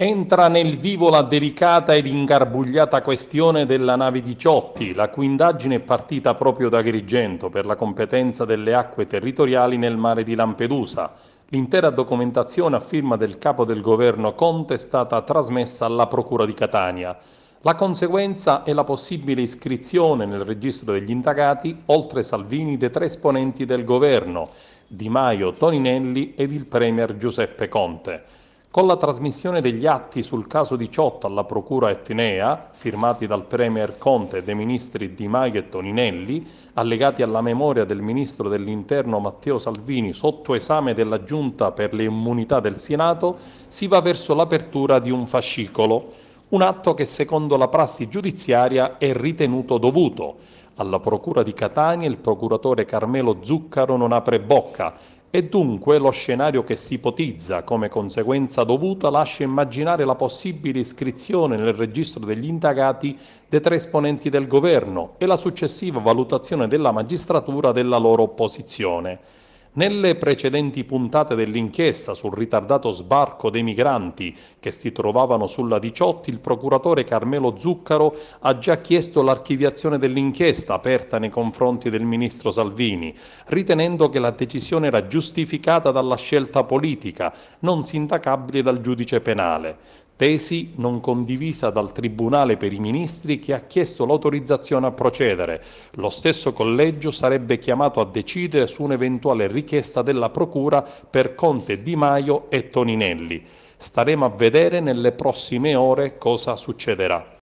Entra nel vivo la delicata ed ingarbugliata questione della nave Diciotti, la cui indagine è partita proprio da Agrigento per la competenza delle acque territoriali nel mare di Lampedusa. L'intera documentazione a firma del capo del governo Conte è stata trasmessa alla Procura di Catania. La conseguenza è la possibile iscrizione nel registro degli indagati, oltre Salvini, dei tre esponenti del governo, Di Maio, Toninelli ed il premier Giuseppe Conte. Con la trasmissione degli atti sul caso Diciotti alla Procura etnea, firmati dal Premier Conte e dei ministri Di Maio e Toninelli, allegati alla memoria del ministro dell'Interno Matteo Salvini sotto esame della Giunta per le immunità del Senato, si va verso l'apertura di un fascicolo, un atto che secondo la prassi giudiziaria è ritenuto dovuto. Alla Procura di Catania il procuratore Carmelo Zuccaro non apre bocca e dunque lo scenario che si ipotizza come conseguenza dovuta lascia immaginare la possibile iscrizione nel registro degli indagati dei tre esponenti del governo e la successiva valutazione della magistratura della loro opposizione. Nelle precedenti puntate dell'inchiesta sul ritardato sbarco dei migranti che si trovavano sulla Diciotti, il procuratore Carmelo Zuccaro ha già chiesto l'archiviazione dell'inchiesta aperta nei confronti del ministro Salvini, ritenendo che la decisione era giustificata dalla scelta politica, non sindacabile dal giudice penale. Tesi non condivisa dal Tribunale per i Ministri che ha chiesto l'autorizzazione a procedere. Lo stesso collegio sarebbe chiamato a decidere su un'eventuale richiesta della Procura per Conte, Di Maio e Toninelli. Staremo a vedere nelle prossime ore cosa succederà.